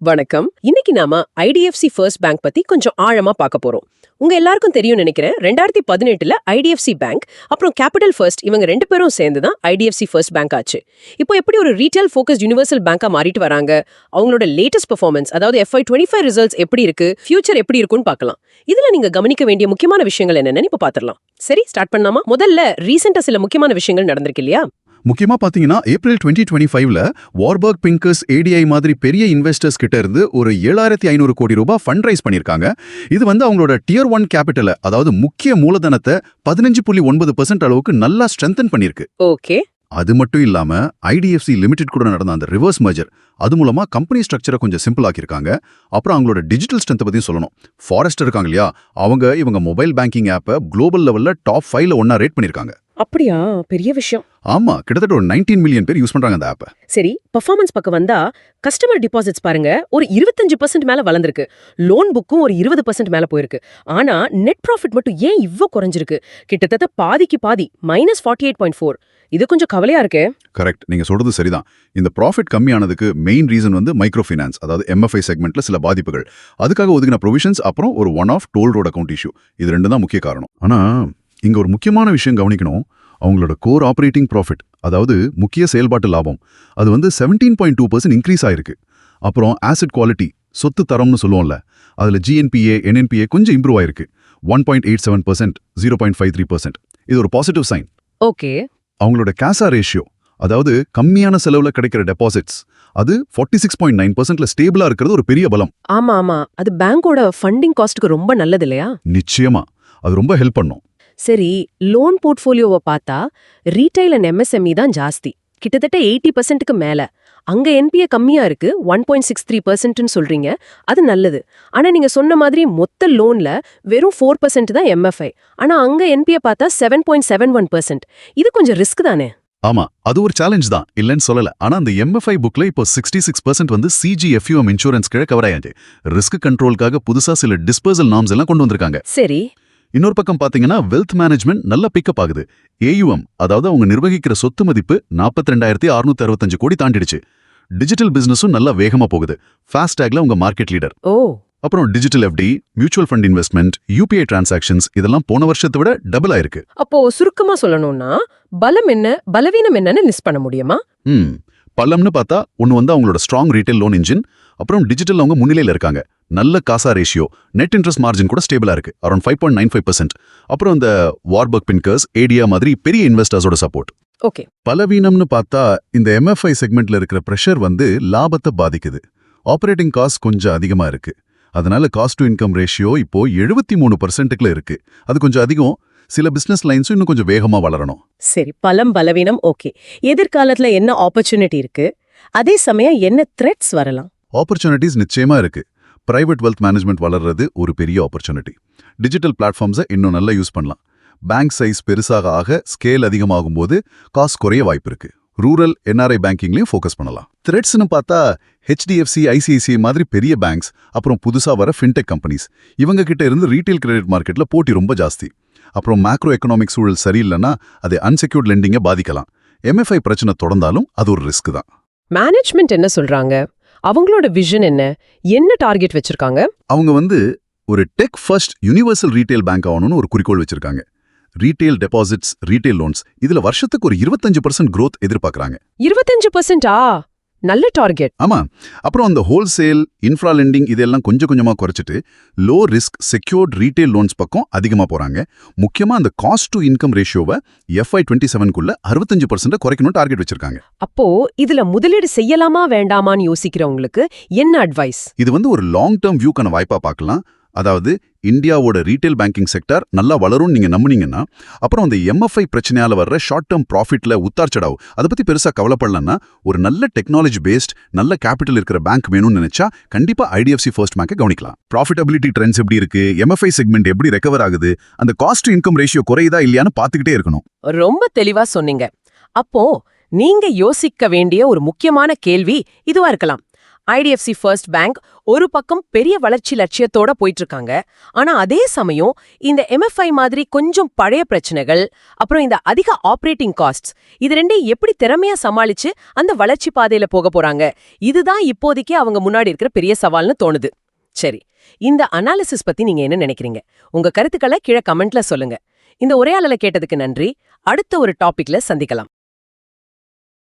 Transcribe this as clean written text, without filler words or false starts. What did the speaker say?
வணக்கம். இன்னைக்கு நாம ஐடிஎஃப்சி ஃபர்ஸ்ட் பேங்க் பத்தி கொஞ்சம் ஆழமா பார்க்க போறோம். உங்க எல்லாருக்கும் தெரியும் நினைக்கிறேன். 2018ல ஐடிஎஃப்சி பேங்க் அப்புறம் கேபிட்டல் ஃபர்ஸ்ட் இவங்க ரெண்டு பேரும் சேர்ந்து தான் ஐடிஎஃப்சி ஃபர்ஸ்ட் பேங்க் ஆச்சு. இப்போ எப்படி ஒரு ரீட்டைல் ஃபோக்கஸ்ட் யுனிவர்சல் பேங்கா மாறிட்டு வராங்க, அவங்களோட லேட்டஸ்ட் பெர்ஃபார்மன்ஸ் அதாவது FY25 ரிசல்ட்ஸ் எப்படி இருக்கு, ஃபியூச்சர் எப்படி இருக்குன்னு பார்க்கலாம். இதுல நீங்க கவனிக்க வேண்டிய முக்கியமான விஷயங்கள் என்னன்னு இப்ப பாத்துறலாம். சரி, ஸ்டார்ட் பண்ணலாமா? முதல்ல ரீசெண்டா சில முக்கியமான விஷயங்கள் நடந்திருக்கு இல்லையா? முக்கியமா பாத்தீங்கன்னா ஏப்ரல் 2025ல வார்பர்க் பிங்கர்ஸ் ADI மாதிரி பெரிய இன்வெஸ்டர்ஸ் கிட்ட இருந்து ஒரு 7500 கோடி ரூபாய் ஃபண்ட் ரைஸ் பண்ணிருக்காங்க. இது அவங்களோட Tier 1 கேபிட்டல, அதாவது முக்கிய மூலதனத்தை 15.9% அளவுக்கு நல்லா ஸ்ட்ரென்தன் பண்ணிருக்கு. ஓகே. அது மட்டும் இல்லாம IDFC லிமிடெட் கூட நடந்த அந்த ரிவர்ஸ் மர்ஜர், அது மூலமா கம்பெனி ஸ்ட்ரக்சரை கொஞ்சம் சிம்பிள் ஆக்கியிருக்காங்க. அப்புறம் அவங்களோட டிஜிட்டல் ஸ்ட்ரென்த் பத்தியும் சொல்லணும். ஃபாரஸ்ட் இருக்காங்க இல்லையா, இவங்க மொபைல் பேங்கிங் ஆப்பை குளோபல் லெவல்ல டாப் 5ல ஒன்னா ரேட் பண்ணிருக்காங்க. அப்படியா? பெரிய விஷயம். ஆமா, கிட்டத்தட்ட ஒரு 19 மில்லியன் பேர் யூஸ் பண்றாங்க அந்த ஆப்பை. சரி, பெர்ஃபார்மன்ஸ் பக்கம் வந்தா கஸ்டமர் டிபாசிட்ஸ் பாருங்க, ஒரு 25% மேல வளர்ந்திருக்கு. லோன் புக்கும் ஒரு 20% மேல போயிருக்கு. ஆனா நெட் ப்ராஃபிட் மட்டும் ஏன் இவ்ளோ குறைஞ்சிருக்கு? கிட்டத்தட்ட பாதிக்கு பாதி, -48.4. இது கொஞ்சம் கவலையா இருக்கே. கரெக்ட், நீங்க சொல்றது சரிதான். இந்த ப்ராஃபிட் கம்மியானதுக்கு மெயின் ரீசன் மைக்ரோ ஃபைனான்ஸ், அதாவது MFI செக்மெண்ட்ல சில பாதிப்புகள், அதுக்காக ஒதுக்கின ப்ரொவிஷன்ஸ், அப்புறம் ஒரு one off toll road account issue. இது ரெண்டு தான் முக்கிய காரணம். ஆனா இங்க ஒரு முக்கியமான விஷயம் கவனிக்கணும். அவங்களோட கோர் ஆபரேட்டிங் ப்ராஃபிட், அதாவது முக்கிய செயல்பாட்டு லாபம், அது 17.2% இன்க்ரீஸ் ஆயிருக்கு. அப்புறம் ஆசிட் குவாலிட்டி, சொத்து தரம்னு சொல்லுவோம்ல, அதுல GNPA, NNPA கொஞ்சம் இம்ப்ரூவ் ஆயிருக்கு. 1.87%, 0.53%. இது ஒரு பாசிட்டிவ் சைன். ஓகே. அவங்களோட கேசா ரேஷியோ, அதாவது கம்மியான செலவுல கிடைக்கிற டெபாசிட்ஸ், அது 46.9%ல ஸ்டேபிளா இருக்கிறது ஒரு பெரிய பலம். ஆமா ஆமா, அது பேங்கோட ஃபண்டிங் காஸ்ட்க்கு ரொம்ப நல்லது இல்லையா? நிச்சயமா அது ரொம்ப ஹெல்ப் பண்ணும். சரி, லோன் போர்ட்ஃபோலியோவை பார்த்தா ரீட்டைல் அண்ட் MSME தான் ஜாஸ்தி, கிட்டத்தட்ட 80%க்கு மேல. அங்க NPA கம்மியா இருக்கு, 1.63%ன்னு சொல்றீங்க. அது நல்லது. ஆனா நீங்க சொன்ன மாதிரி மொத்த லோன்ல வெறும் 4% தான் MFI. ஆனா அங்க NPA பார்த்தா 7.71%. இது கொஞ்சம் ரிஸ்க் தானே? ஆமா, அது ஒரு சேலஞ்ச் தான், இல்லைன்னு சொல்லல. ஆனா அந்த MFI புக்ல இப்போ 66% CGFUM இன்சூரன்ஸ் கீழ கவர் ஆயாச்சு. ரிஸ்க் கண்ட்ரோலுக்காக புதுசா சில டிஸ்பர்சல் நார்ம்ஸ் எல்லாம் கொண்டு வந்திருக்காங்க. சரி. இன்னொரு பக்கம் பாத்தீங்கன்னா வெல்த் மேனேஜ்மெண்ட் நல்லா பிக்கப் ஆகுது. AUM, அதாவது அவங்க நிர்வகிக்கிற சொத்து மதிப்பு 42,665 கோடி தாண்டிடுச்சு. டிஜிட்டல் பிசினஸும் நல்லா வேகமா போகுது. ஃபாஸ்டாக்ல உங்க மார்க்கெட் லீடர். ஓ. அப்புறம் digital FD, mutual fund investment, UPI transactions இதெல்லாம் போன வருஷத்தை விட டபுள் ஆயிருக்கு. அப்போ சுருக்கமா சொல்லணும்னா பலம் என்ன, பலவீனம் என்னன்னு லிஸ்ட் பண்ண முடியுமா? பலம்னு பார்த்தா ஒன்னு அவங்களோட ஸ்ட்ராங் ரீட்டைல் லோன் இன்ஜின், அப்புறம் டிஜிட்டல் அவங்க முன்னிலையில இருக்காங்க. நல்ல காசா ரேஷியோ, நெட் இன்ட்ரெஸ்ட் மார்ஜின் கூட ஸ்டேபிளா இருக்கு, அரௌண்ட் 5.95%. அப்புறம் இந்த வார்பர்க் பிங்கர்ஸ், ADI மாதிரி பெரிய இன்வெஸ்டர்ஸோட சப்போர்ட். ஓகே. பலவீனம்னு பார்த்தா இந்த MFI செக்மெண்ட்ல இருக்கிற பிரஷர் லாபத்தை பாதிக்குது. ஆபரேட்டிங் காஸ்ட் கொஞ்சம் அதிகமா இருக்கு. அதனால காஸ்ட் டு இன்கம் ரேஷியோ இப்போ 73%க்குள்ள இருக்கு. அது கொஞ்சம் அதிகம். சில பிசினஸ் லைன்ஸும் இன்னும் கொஞ்சம் வேகமா வளரணும். சரி, பலம் பலவீனம் ஓகே. எதிர்காலத்துல என்ன ஆப்பர்ச்சுனிட்டி இருக்கு, அதே சமயம் என்ன த்ரெட்ஸ் வரலாம்? ஆப்பர்ச்சுனிட்டிஸ் நிச்சயமா இருக்கு. பிரைவேட் வெல்த் மேனேஜ்மெண்ட் வளர்றது ஒரு பெரிய ஆப்பர்ச்சுனிட்டி. டிஜிட்டல் பிளாட்ஃபார்ம்ஸை இன்னும் நல்லா யூஸ் பண்ணலாம். பேங்க் சைஸ் பெருசாக ஆக ஸ்கேல் அதிகமாகும் போது காஸ்ட் குறைய வாய்ப்பு இருக்கு. ரூரல் NRI பேங்கிங்லயும் ஃபோக்கஸ் பண்ணலாம். த்ரெட்ஸ்னு பார்த்தா HDFC, ICICI மாதிரி பெரிய பேங்க்ஸ், அப்புறம் புதுசா வர ஃபின்டெக் கம்பெனிஸ், இவங்க கிட்ட இருந்து ரீட்டைல் கிரெடிட் மார்க்கெட்ல போட்டி ரொம்ப ஜாஸ்தி. அப்புறம் மேக்ரோ எக்கனாமிக் சூழல் சரியில்லைன்னா அது அன்செக்யூர்ட் லெண்டிங்கை பாதிக்கலாம். MFI பிரச்சனை தொடர்ந்தாலும் அது ஒரு ரிஸ்க் தான். மேனேஜ்மெண்ட் என்ன சொல்றாங்க? அவங்களோட விஷன் என்ன டார்கெட் வச்சிருக்காங்க? அவங்க ஒரு tech first universal retail bank ஆகணும்னு ஒரு குறிக்கோள் வச்சிருக்காங்க. ரீட்டைல் டெபாசிட்ஸ், ரீட்டைல் லோன்ஸ் இதுல வருஷத்துக்கு ஒரு 25% growth எதிர்பார்க்கறாங்க. 25%? நல்ல டார்கெட். ஆமா. அப்புறம் அந்த ஹோல்சேல், இன்ஃப்ரா லெண்டிங் இதெல்லாம் கொஞ்சம் கொஞ்சமா குறைச்சிட்டு low risk secured retail loans பக்கம் அதிகமா போறாங்க. முக்கியமா அந்த காஸ்ட் டு இன்கம் ரேஷியோவை FY27க்குள்ள 65% குறைக்கணும் டார்கெட் வச்சிருக்காங்க. அப்போ இதுல முதலீடு செய்யலாமா வேண்டாமான்னு யோசிக்கிறவங்களுக்கு என்ன அட்வைஸ்? இது ஒரு லாங் டேர்ம் வியூக்கான வாய்ப்பா பார்க்கலாம். அதாவது இந்தியாவோட ரீட்டைல் பேங்கிங் செக்டர் நல்லா வளரும் நீங்க நம்புனீங்கன்னா, அப்புறம் அந்த MFI பிரச்சனையால வர்ற ஷார்ட் டேர்ம் ப்ராஃபிட்ல உத்தார்ச்சடாவும் அதை பத்தி பெருசா கவலைப்படலன்னா, ஒரு நல்ல டெக்னாலஜி பேஸ்ட் நல்ல கேபிட்டல் இருக்கிற பேங்க் வேணும்னு நினைச்சா கண்டிப்பா IDFC ஃபர்ஸ்ட் பேங்கை கவனிக்கலாம். ப்ராஃபிட்டபிலிட்டி ட்ரெண்ட்ஸ் எப்படி இருக்கு, MFI செக்மெண்ட் எப்படி ரெக்கவர் ஆகுது, அந்த காஸ்ட் டு இன்கம் ரேஷியோ குறையுதா இல்லையான்னு பார்த்துக்கிட்டே இருக்கணும். ரொம்ப தெளிவா சொன்னீங்க. அப்போ நீங்க யோசிக்க வேண்டிய ஒரு முக்கியமான கேள்வி இதுவா இருக்கலாம். ஐடிஎஃப்சி ஃபர்ஸ்ட் பேங்க் ஒரு பக்கம் பெரிய வளர்ச்சி லட்சியத்தோட போயிட்டு இருக்காங்க. ஆனா அதே சமயம் இந்த எம்எஃப்ஐ மாதிரி கொஞ்சம் பழைய பிரச்சனைகள், அப்புறம் இந்த அதிக ஆபரேட்டிங் காஸ்ட்ஸ், இது ரெண்டையும் எப்படி திறமையா சமாளிச்சு அந்த வளர்ச்சி பாதையில போக போறாங்க, இதுதான் இப்போதைக்கு அவங்க முன்னாடி இருக்கிற பெரிய சவால்னு தோணுது. சரி, இந்த அனாலிசிஸ் பத்தி நீங்க என்ன நினைக்கிறீங்க? உங்க கருத்துக்களை கீழே கமெண்ட்ல சொல்லுங்க. இந்த உரையாடலை கேட்டதுக்கு நன்றி. அடுத்த ஒரு டாபிக்ல சந்திக்கலாம்.